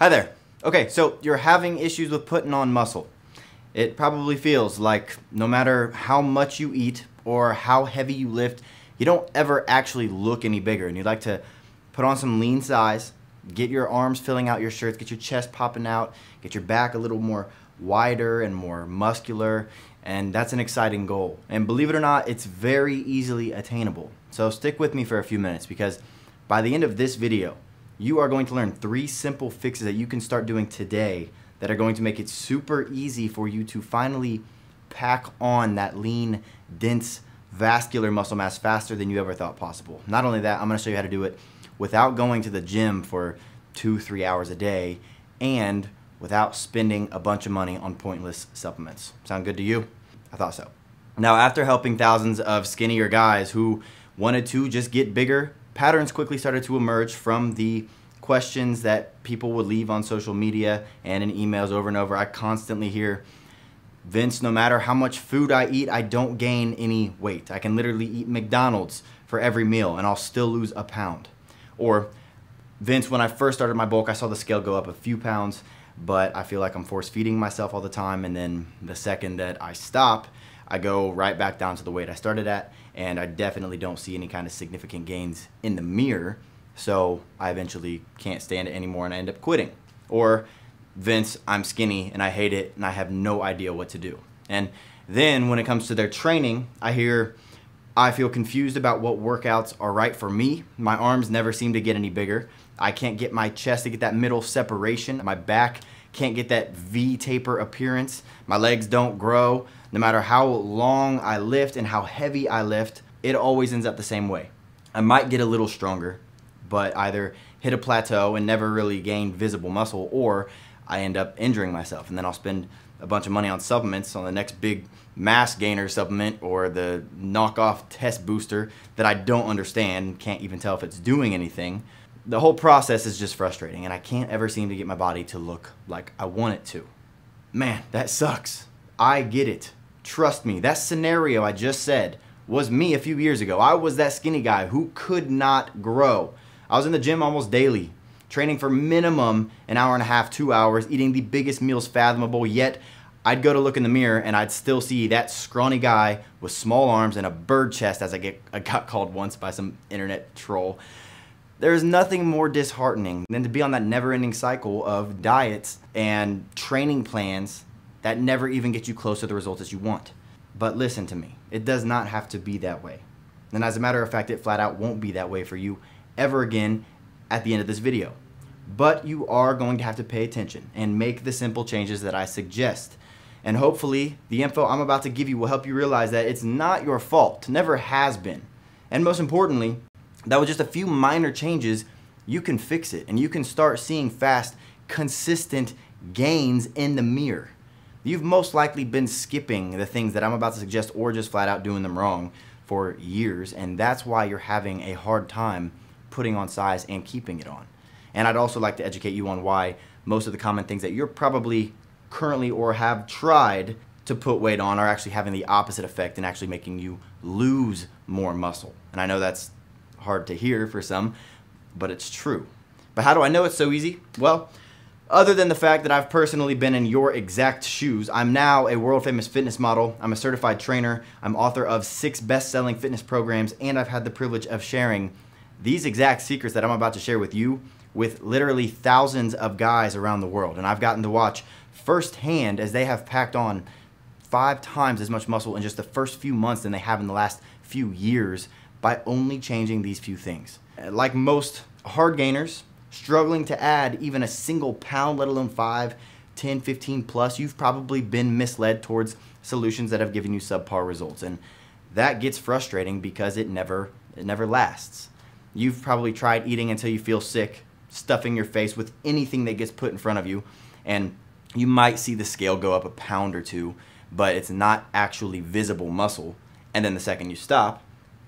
Hi there. Okay, so you're having issues with putting on muscle. It probably feels like no matter how much you eat or how heavy you lift, you don't ever actually look any bigger. And you'd like to put on some lean size, get your arms filling out your shirts, get your chest popping out, get your back a little more wider and more muscular. And that's an exciting goal. And believe it or not, it's very easily attainable. So stick with me for a few minutes, because by the end of this video, you are going to learn 3 simple fixes that you can start doing today that are going to make it super easy for you to finally pack on that lean, dense, vascular muscle mass faster than you ever thought possible. Not only that, I'm going to show you how to do it without going to the gym for 2-3 hours a day and without spending a bunch of money on pointless supplements. Sound good to you? I thought so. Now, after helping thousands of skinnier guys who wanted to just get bigger, patterns quickly started to emerge from the questions that people would leave on social media and in emails over and over. I constantly hear, Vince, no matter how much food I eat, I don't gain any weight. I can literally eat McDonald's for every meal and I'll still lose a pound. Or, Vince, when I first started my bulk, I saw the scale go up a few pounds, but I feel like I'm force feeding myself all the time, and then the second that I stop, I go right back down to the weight I started at, and I definitely don't see any kind of significant gains in the mirror, so I eventually can't stand it anymore and I end up quitting. Or, Vince, I'm skinny and I hate it and I have no idea what to do. And then when it comes to their training, I hear, I feel confused about what workouts are right for me. My arms never seem to get any bigger. I can't get my chest to get that middle separation. My back can't get that V taper appearance. My legs don't grow. No matter how long I lift and how heavy I lift, it always ends up the same way. I might get a little stronger, but either hit a plateau and never really gain visible muscle, or I end up injuring myself, and then I'll spend a bunch of money on supplements, on the next big mass gainer supplement or the knockoff test booster that I don't understand, can't even tell if it's doing anything. The whole process is just frustrating, and I can't ever seem to get my body to look like I want it to. Man, that sucks. I get it. Trust me, that scenario I just said was me a few years ago. I was that skinny guy who could not grow. I was in the gym almost daily, training for minimum an hour and a half, 2 hours, eating the biggest meals fathomable, yet I'd go to look in the mirror and I'd still see that scrawny guy with small arms and a bird chest, as I got called once by some internet troll. There's nothing more disheartening than to be on that never-ending cycle of diets and training plans that never even get you close to the results that you want. But listen to me, it does not have to be that way. And as a matter of fact, it flat out won't be that way for you ever again at the end of this video. But you are going to have to pay attention and make the simple changes that I suggest. And hopefully the info I'm about to give you will help you realize that it's not your fault, never has been. And most importantly, that with just a few minor changes, you can fix it and you can start seeing fast, consistent gains in the mirror. You've most likely been skipping the things that I'm about to suggest, or just flat out doing them wrong for years, and that's why you're having a hard time putting on size and keeping it on. And I'd also like to educate you on why most of the common things that you're probably currently or have tried to put weight on are actually having the opposite effect and actually making you lose more muscle. And I know that's hard to hear for some, but it's true. But how do I know it's so easy? Well, other than the fact that I've personally been in your exact shoes, I'm now a world famous fitness model, I'm a certified trainer, I'm author of 6 best-selling fitness programs, and I've had the privilege of sharing these exact secrets that I'm about to share with you with literally thousands of guys around the world. And I've gotten to watch firsthand as they have packed on 5 times as much muscle in just the first few months than they have in the last few years by only changing these few things. Like most hard gainers, struggling to add even a single pound, let alone 5, 10, 15 plus, you've probably been misled towards solutions that have given you subpar results. And that gets frustrating because it never lasts. You've probably tried eating until you feel sick, stuffing your face with anything that gets put in front of you, and you might see the scale go up a pound or 2, but it's not actually visible muscle. And then the second you stop,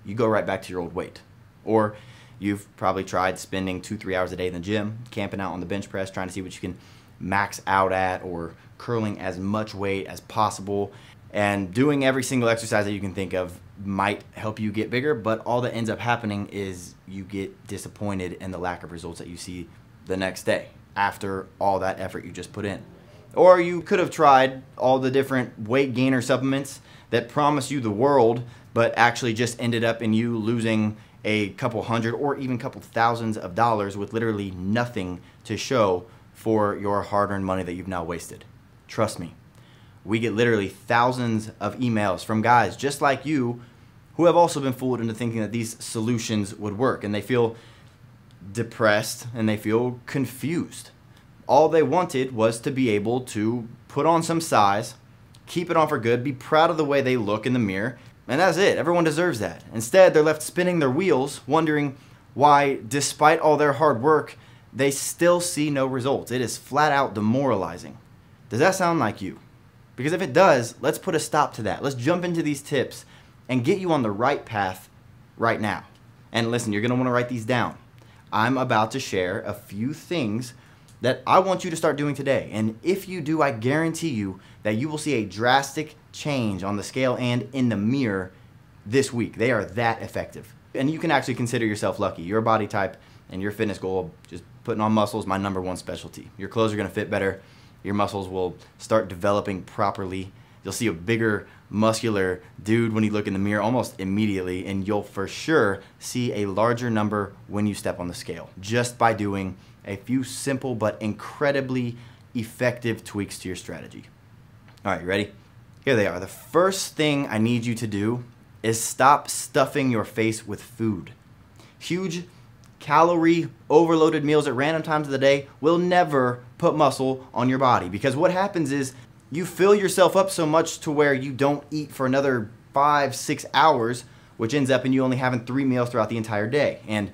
you go right back to your old weight. Or you've probably tried spending 2-3 hours a day in the gym, camping out on the bench press, trying to see what you can max out at, or curling as much weight as possible, and doing every single exercise that you can think of might help you get bigger, but all that ends up happening is you get disappointed in the lack of results that you see the next day. after all that effort you just put in. Or you could have tried all the different weight gainer supplements that promise you the world, but actually just ended up in you losing a couple hundred or even couple thousands of dollars with literally nothing to show for your hard-earned money that you've now wasted. Trust me, we get literally thousands of emails from guys just like you who have also been fooled into thinking that these solutions would work, and they feel depressed and they feel confused. All they wanted was to be able to put on some size, keep it on for good, be proud of the way they look in the mirror, and that's it. Everyone deserves that. Instead, they're left spinning their wheels, wondering why, despite all their hard work, they still see no results. It is flat out demoralizing. Does that sound like you? Because if it does, let's put a stop to that. Let's jump into these tips and get you on the right path right now. And listen, you're gonna wanna write these down. I'm about to share a few things that I want you to start doing today. And if you do, I guarantee you that you will see a drastic change on the scale and in the mirror this week. They are that effective. And you can actually consider yourself lucky. Your body type and your fitness goal, just putting on muscle, is my #1 specialty. Your clothes are gonna fit better. Your muscles will start developing properly. You'll see a bigger, muscular dude when you look in the mirror almost immediately, and you'll for sure see a larger number when you step on the scale, just by doing a few simple but incredibly effective tweaks to your strategy. All right, you ready? Here they are. The first thing I need you to do is stop stuffing your face with food. Huge calorie overloaded meals at random times of the day will never put muscle on your body, because what happens is you fill yourself up so much to where you don't eat for another 5-6 hours, which ends up in you only having 3 meals throughout the entire day. And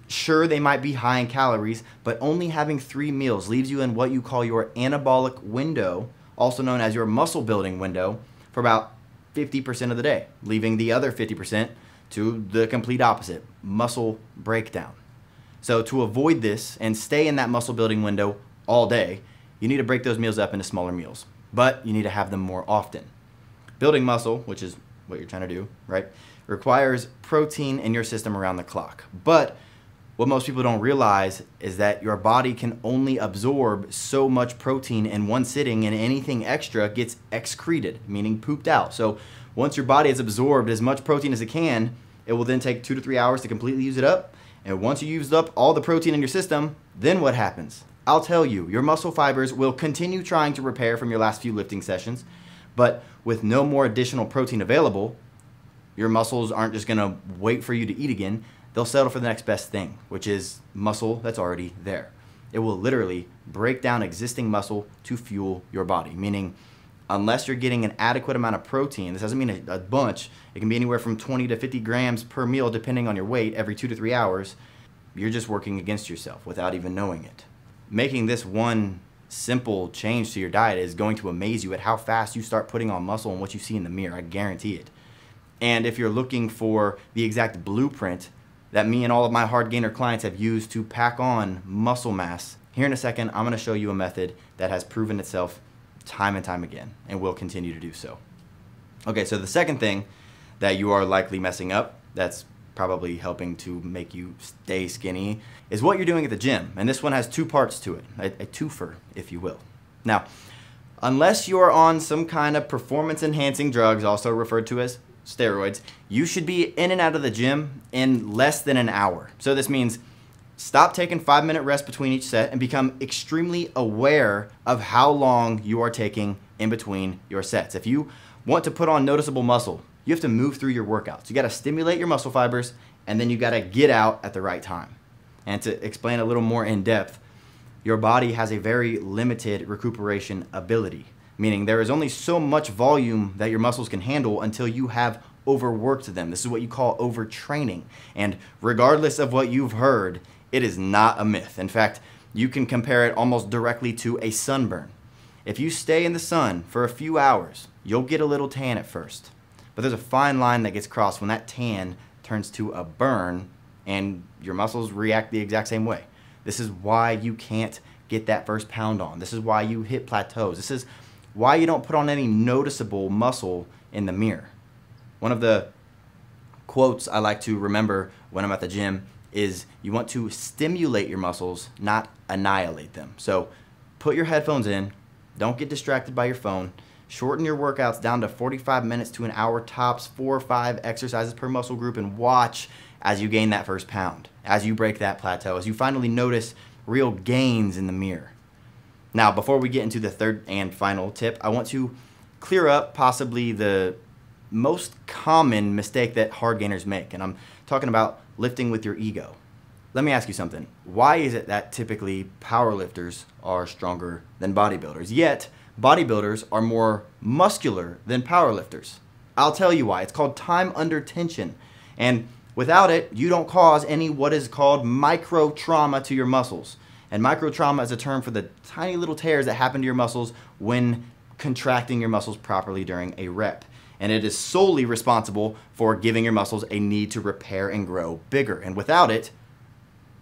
sure, they might be high in calories, but only having 3 meals leaves you in what you call your anabolic window, also known as your muscle building window, for about 50% of the day, leaving the other 50% to the complete opposite, muscle breakdown. So to avoid this and stay in that muscle building window all day, you need to break those meals up into smaller meals, but you need to have them more often. Building muscle, which is what you're trying to do, right, requires protein in your system around the clock. But what most people don't realize is that your body can only absorb so much protein in one sitting, and anything extra gets excreted, meaning pooped out. So once your body has absorbed as much protein as it can, it will then take 2 to 3 hours to completely use it up. And once you used up all the protein in your system, then what happens? I'll tell you, your muscle fibers will continue trying to repair from your last few lifting sessions, but with no more additional protein available, your muscles aren't just gonna wait for you to eat again. They'll settle for the next best thing, which is muscle that's already there. It will literally break down existing muscle to fuel your body, meaning unless you're getting an adequate amount of protein, this doesn't mean a bunch, it can be anywhere from 20 to 50 grams per meal depending on your weight every 2 to 3 hours, you're just working against yourself without even knowing it. Making this one simple change to your diet is going to amaze you at how fast you start putting on muscle and what you see in the mirror, I guarantee it. And if you're looking for the exact blueprint that me and all of my hard gainer clients have used to pack on muscle mass, here in a second, I'm gonna show you a method that has proven itself time and time again and will continue to do so. Okay, so the second thing that you are likely messing up, that's probably helping to make you stay skinny, is what you're doing at the gym. And this one has 2 parts to it, a twofer, if you will. Now, unless you're on some kind of performance enhancing drugs, also referred to as steroids, you should be in and out of the gym in less than an hour. So this means stop taking 5-minute rest between each set and become extremely aware of how long you are taking in between your sets. If you want to put on noticeable muscle, you have to move through your workouts. You gotta stimulate your muscle fibers, and then you gotta get out at the right time. And to explain a little more in depth, your body has a very limited recuperation ability, meaning there is only so much volume that your muscles can handle until you have overworked them. This is what you call overtraining. And regardless of what you've heard, it is not a myth. In fact, you can compare it almost directly to a sunburn. If you stay in the sun for a few hours, you'll get a little tan at first. But there's a fine line that gets crossed when that tan turns to a burn and your muscles react the exact same way. This is why you can't get that first pound on. This is why you hit plateaus. This is why you don't put on any noticeable muscle in the mirror. One of the quotes I like to remember when I'm at the gym is you want to stimulate your muscles, not annihilate them. So put your headphones in, don't get distracted by your phone, shorten your workouts down to 45 minutes to an hour tops, 4 or 5 exercises per muscle group, and watch as you gain that first pound, as you break that plateau, as you finally notice real gains in the mirror. Now, before we get into the third and final tip, I want to clear up possibly the most common mistake that hard gainers make, and I'm talking about lifting with your ego. Let me ask you something. Why is it that typically powerlifters are stronger than bodybuilders, yet bodybuilders are more muscular than powerlifters? I'll tell you why. It's called time under tension, and without it, you don't cause any what is called micro trauma to your muscles. And micro trauma is a term for the tiny little tears that happen to your muscles when contracting your muscles properly during a rep. And it is solely responsible for giving your muscles a need to repair and grow bigger. And without it,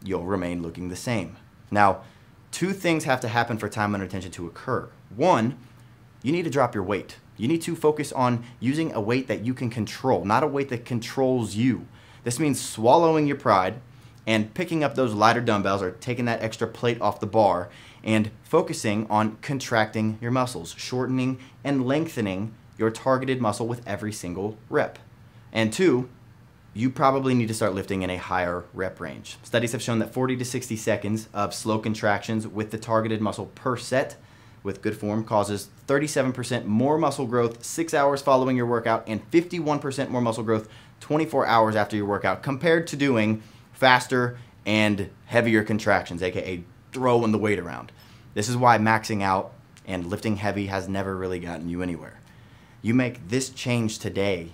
you'll remain looking the same. Now, 2 things have to happen for time under tension to occur. 1, you need to drop your weight. You need to focus on using a weight that you can control, not a weight that controls you. This means swallowing your pride and picking up those lighter dumbbells or taking that extra plate off the bar and focusing on contracting your muscles, shortening and lengthening your targeted muscle with every single rep. And 2, you probably need to start lifting in a higher rep range. Studies have shown that 40 to 60 seconds of slow contractions with the targeted muscle per set with good form causes 37% more muscle growth 6 hours following your workout and 51% more muscle growth 24 hours after your workout compared to doing faster and heavier contractions, aka throwing the weight around. This is why maxing out and lifting heavy has never really gotten you anywhere. You make this change today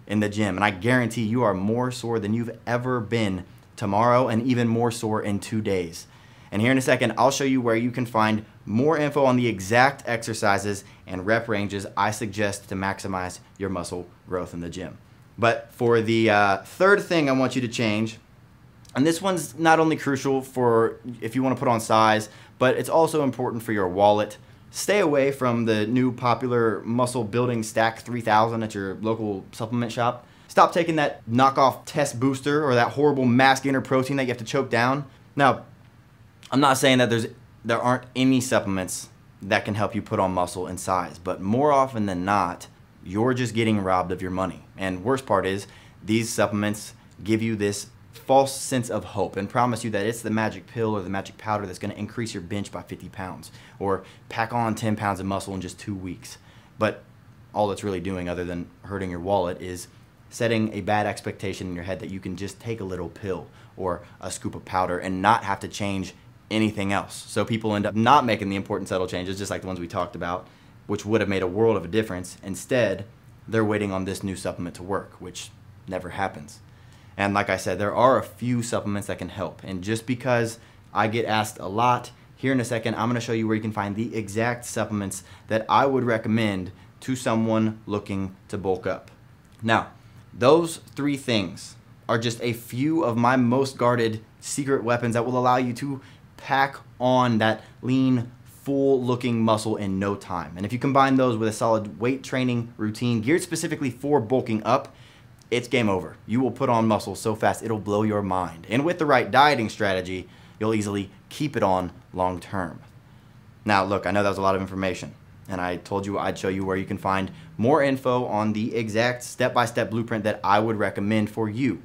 in the gym, and I guarantee you are more sore than you've ever been tomorrow and even more sore in 2 days. And here in a second, I'll show you where you can find more info on the exact exercises and rep ranges I suggest to maximize your muscle growth in the gym. But for the third thing I want you to change, and this one's not only crucial for if you want to put on size, but it's also important for your wallet. Stay away from the new popular muscle building Stack 3000 at your local supplement shop. Stop taking that knockoff test booster or that horrible mass gainer protein that you have to choke down. Now, I'm not saying that there aren't any supplements that can help you put on muscle and size, but more often than not, you're just getting robbed of your money. And worst part is, these supplements give you this false sense of hope and promise you that it's the magic pill or the magic powder that's going to increase your bench by 50 pounds or pack on 10 pounds of muscle in just 2 weeks. But all it's really doing, other than hurting your wallet, is setting a bad expectation in your head that you can just take a little pill or a scoop of powder and not have to change anything else. So people end up not making the important subtle changes, just like the ones we talked about, which would have made a world of a difference. Instead, they're waiting on this new supplement to work, which never happens. And like I said, there are a few supplements that can help. And just because I get asked a lot, here in a second, I'm gonna show you where you can find the exact supplements that I would recommend to someone looking to bulk up. Now, those 3 things are just a few of my most guarded secret weapons that will allow you to pack on that lean, full-looking muscle in no time. And if you combine those with a solid weight training routine geared specifically for bulking up, it's game over. You will put on muscle so fast it'll blow your mind. And with the right dieting strategy, you'll easily keep it on long term. Now look, I know that was a lot of information, and I told you I'd show you where you can find more info on the exact step-by-step blueprint that I would recommend for you.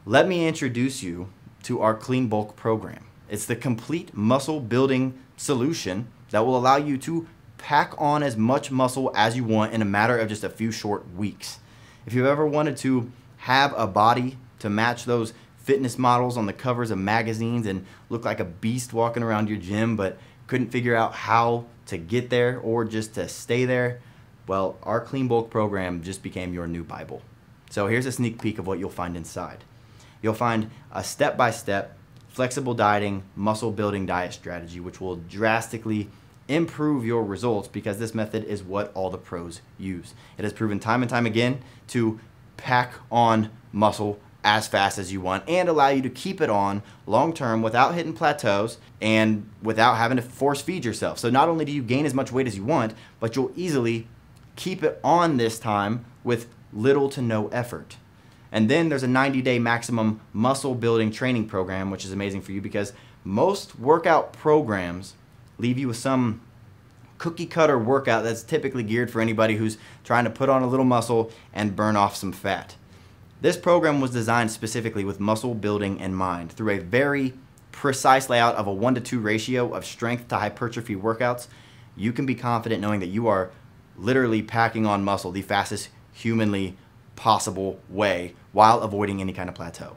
Let me introduce you to our Clean Bulk program. It's the complete muscle building solution that will allow you to pack on as much muscle as you want in a matter of just a few short weeks. If you've ever wanted to have a body to match those fitness models on the covers of magazines and look like a beast walking around your gym but couldn't figure out how to get there or just to stay there, well, our Clean Bulk program just became your new Bible. So here's a sneak peek of what you'll find inside. You'll find a step-by-step flexible dieting, muscle building diet strategy, which will drastically improve your results because this method is what all the pros use. It has proven time and time again to pack on muscle as fast as you want and allow you to keep it on long term without hitting plateaus and without having to force feed yourself. So not only do you gain as much weight as you want, but you'll easily keep it on this time with little to no effort. And then there's a 90-day maximum muscle building training program, which is amazing for you because most workout programs leave you with some cookie cutter workout that's typically geared for anybody who's trying to put on a little muscle and burn off some fat. This program was designed specifically with muscle building in mind through a very precise layout of a 1-to-2 ratio of strength to hypertrophy workouts. You can be confident knowing that you are literally packing on muscle the fastest humanly possible way while avoiding any kind of plateau.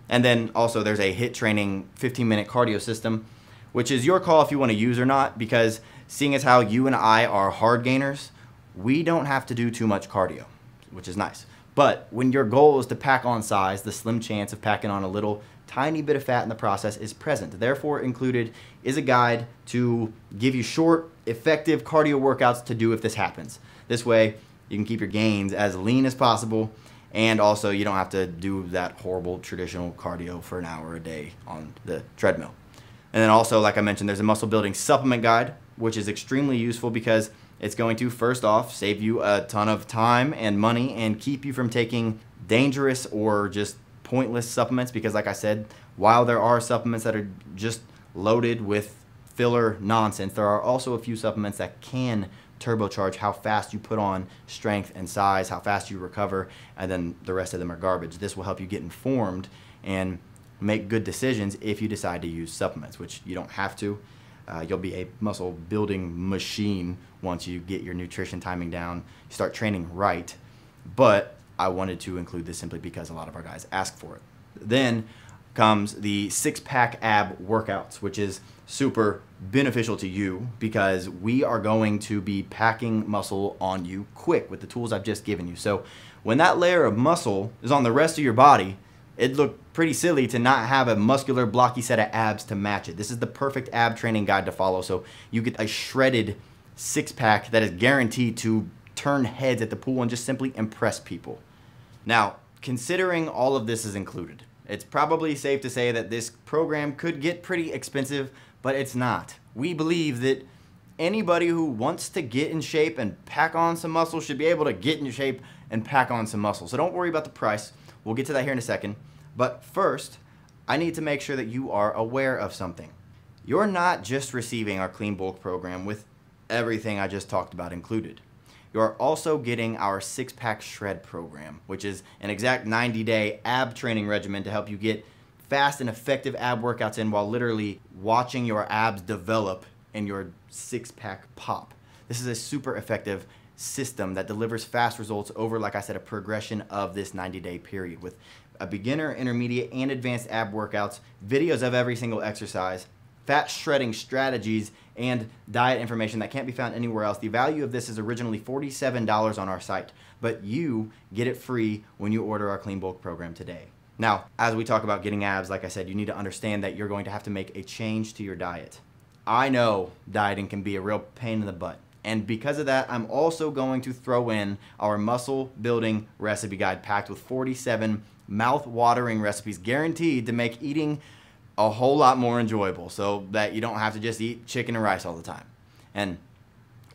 And then also there's a HIIT training 15-minute cardio system, which is your call if you want to use or not, because seeing as how you and I are hard gainers, we don't have to do too much cardio, which is nice. But when your goal is to pack on size, the slim chance of packing on a little tiny bit of fat in the process is present. Therefore, included is a guide to give you short, effective cardio workouts to do if this happens. This way, you can keep your gains as lean as possible, and also you don't have to do that horrible traditional cardio for an hour a day on the treadmill. And then also, like I mentioned, there's a muscle building supplement guide, which is extremely useful because it's going to, first off, save you a ton of time and money and keep you from taking dangerous or just pointless supplements, because like I said, while there are supplements that are just loaded with filler nonsense, there are also a few supplements that can turbocharge how fast you put on strength and size, how fast you recover, and then the rest of them are garbage. This will help you get informed and make good decisions if you decide to use supplements, which you don't have to. You'll be a muscle building machine once you get your nutrition timing down, you start training right. But I wanted to include this simply because a lot of our guys ask for it. Then comes the 6-pack ab workouts, which is super beneficial to you because we are going to be packing muscle on you quick with the tools I've just given you. So when that layer of muscle is on the rest of your body, it'd look pretty silly to not have a muscular blocky set of abs to match it. This is the perfect ab training guide to follow, so you get a shredded 6-pack that is guaranteed to turn heads at the pool and just simply impress people. Now, considering all of this is included, it's probably safe to say that this program could get pretty expensive, but it's not. We believe that anybody who wants to get in shape and pack on some muscle should be able to get in shape and pack on some muscle. So don't worry about the price. We'll get to that here in a second. But first, I need to make sure that you are aware of something. You're not just receiving our Clean Bulk program with everything I just talked about included. You're also getting our 6-pack shred program, which is an exact 90-day ab training regimen to help you get fast and effective ab workouts in while literally watching your abs develop and your 6-pack pop. This is a super effective system that delivers fast results over, like I said, a progression of this 90-day period with a beginner, intermediate, and advanced ab workouts, videos of every single exercise, fat shredding strategies, and diet information that can't be found anywhere else. The value of this is originally $47 on our site, but you get it free when you order our Clean Bulk program today. Now, as we talk about getting abs, like I said, you need to understand that you're going to have to make a change to your diet. I know dieting can be a real pain in the butt. And because of that, I'm also going to throw in our muscle building recipe guide packed with 47 mouth-watering recipes guaranteed to make eating a whole lot more enjoyable so that you don't have to just eat chicken and rice all the time. And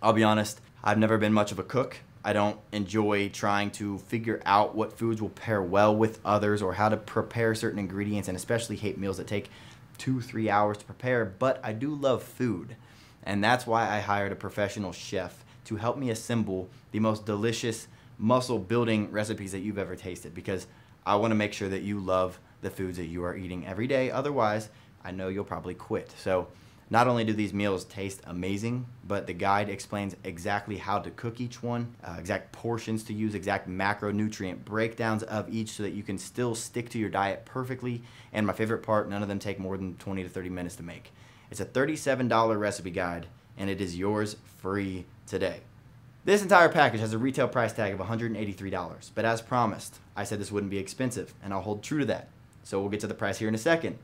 I'll be honest, I've never been much of a cook. I don't enjoy trying to figure out what foods will pair well with others or how to prepare certain ingredients, and especially hate meals that take 2-3 hours to prepare, but I do love food. And that's why I hired a professional chef to help me assemble the most delicious muscle building recipes that you've ever tasted, because I want to make sure that you love the foods that you are eating every day. Otherwise, I know you'll probably quit. So not only do these meals taste amazing, but the guide explains exactly how to cook each one, exact portions to use, exact macronutrient breakdowns of each so that you can still stick to your diet perfectly. And my favorite part, none of them take more than 20 to 30 minutes to make. It's a $37 recipe guide, and it is yours free today. This entire package has a retail price tag of $183, but as promised, I said this wouldn't be expensive, and I'll hold true to that. So we'll get to the price here in a second.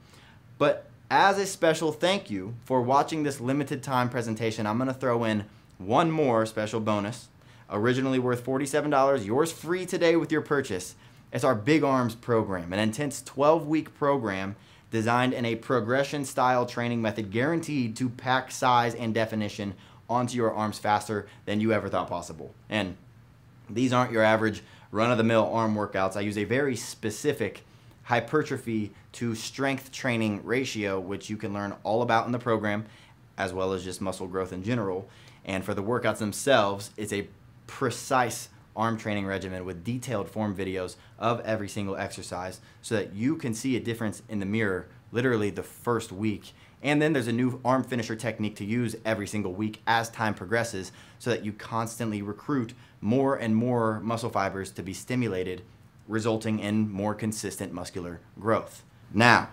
But as a special thank you for watching this limited time presentation, I'm gonna throw in one more special bonus, originally worth $47, yours free today with your purchase. It's our Big Arms program, an intense 12-week program designed in a progression style training method guaranteed to pack size and definition onto your arms faster than you ever thought possible. And these aren't your average run-of-the-mill arm workouts. I use a very specific hypertrophy to strength training ratio, which you can learn all about in the program, as well as just muscle growth in general. And for the workouts themselves, it's a precise arm training regimen with detailed form videos of every single exercise so that you can see a difference in the mirror literally the first week. And then there's a new arm finisher technique to use every single week as time progresses so that you constantly recruit more and more muscle fibers to be stimulated, resulting in more consistent muscular growth. Now,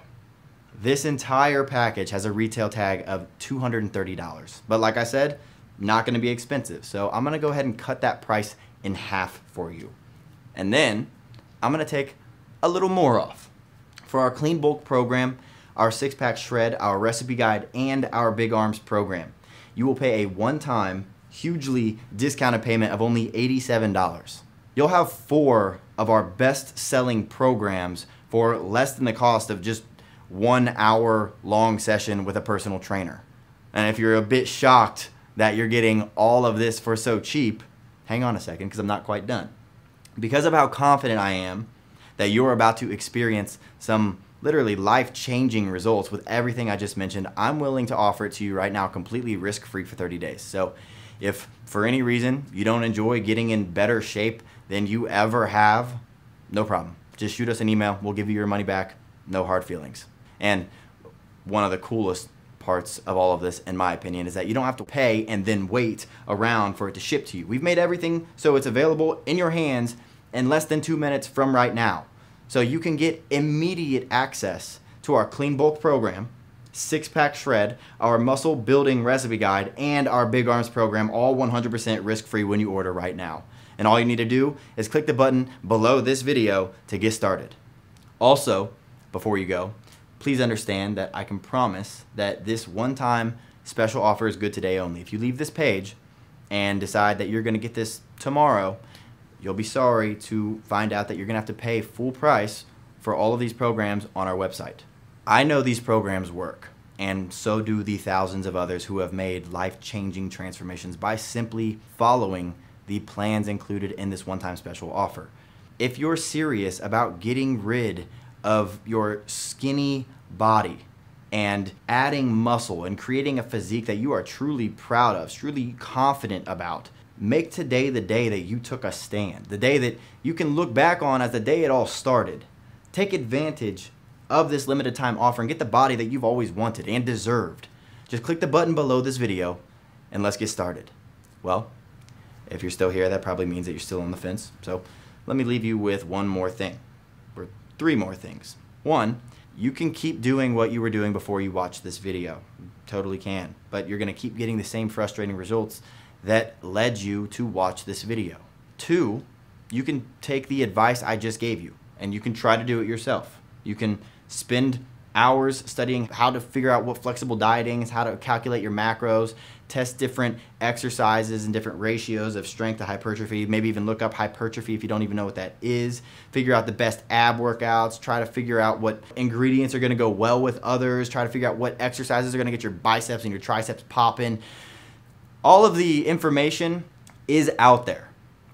this entire package has a retail tag of $230. But like I said, not gonna be expensive. So I'm gonna go ahead and cut that price in half for you. And then I'm gonna take a little more off. For our Clean Bulk program, our 6-pack shred, our recipe guide, and our Big Arms program, you will pay a one-time, hugely discounted payment of only $87. You'll have 4 of our best-selling programs for less than the cost of just 1 hour long session with a personal trainer. And if you're a bit shocked that you're getting all of this for so cheap, hang on a second, because I'm not quite done. Because of how confident I am that you're about to experience some literally life-changing results with everything I just mentioned, I'm willing to offer it to you right now completely risk-free for 30 days. So if for any reason you don't enjoy getting in better shape than you ever have, no problem. Just shoot us an email. We'll give you your money back. No hard feelings. And one of the coolest parts of all of this, in my opinion, is that you don't have to pay and then wait around for it to ship to you. We've made everything so it's available in your hands in less than 2 minutes from right now. So you can get immediate access to our Clean Bulk program, 6-pack shred, our muscle building recipe guide, and our Big Arms program, all 100% risk-free when you order right now. And all you need to do is click the button below this video to get started. Also, before you go, please understand that I can promise that this one-time special offer is good today only. If you leave this page and decide that you're gonna get this tomorrow, you'll be sorry to find out that you're gonna have to pay full price for all of these programs on our website. I know these programs work, and so do the thousands of others who have made life-changing transformations by simply following the plans included in this one-time special offer. If you're serious about getting rid of your skinny body and adding muscle and creating a physique that you are truly proud of, truly confident about, make today the day that you took a stand, the day that you can look back on as the day it all started. Take advantage of this limited time offer and get the body that you've always wanted and deserved. Just click the button below this video and let's get started. Well, if you're still here, that probably means that you're still on the fence. So let me leave you with one more thing, or 3 more things. 1, you can keep doing what you were doing before you watched this video. You totally can, but you're gonna keep getting the same frustrating results that led you to watch this video. 2, you can take the advice I just gave you and you can try to do it yourself. You can spend hours studying how to figure out what flexible dieting is, how to calculate your macros, test different exercises and different ratios of strength to hypertrophy, maybe even look up hypertrophy if you don't even know what that is, figure out the best ab workouts, try to figure out what ingredients are gonna go well with others, try to figure out what exercises are gonna get your biceps and your triceps popping. All of the information is out there.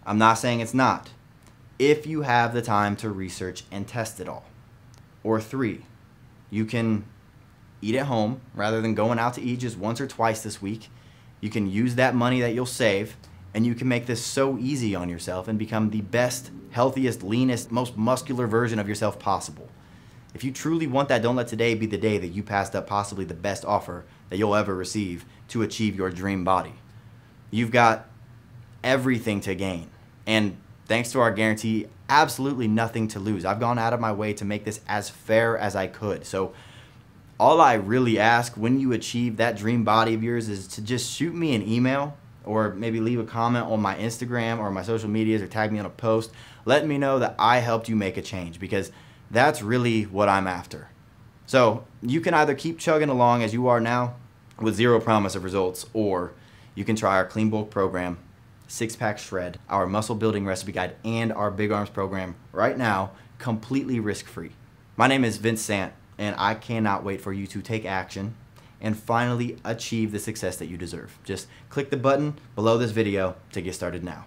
I'm not saying it's not, if you have the time to research and test it all. Or 3, you can eat at home rather than going out to eat just once or twice this week. You can use that money that you'll save and you can make this so easy on yourself and become the best, healthiest, leanest, most muscular version of yourself possible. If you truly want that, don't let today be the day that you passed up possibly the best offer that you'll ever receive to achieve your dream body. You've got everything to gain. And thanks to our guarantee, absolutely nothing to lose. I've gone out of my way to make this as fair as I could. So all I really ask when you achieve that dream body of yours is to just shoot me an email or maybe leave a comment on my Instagram or my social medias or tag me on a post. Let me know that I helped you make a change, because that's really what I'm after. So you can either keep chugging along as you are now with zero promise of results, or you can try our Clean Bulk program, 6-pack shred, our muscle building recipe guide, and our Big Arms program right now, completely risk-free. My name is Vince Sant, and I cannot wait for you to take action and finally achieve the success that you deserve. Just click the button below this video to get started now.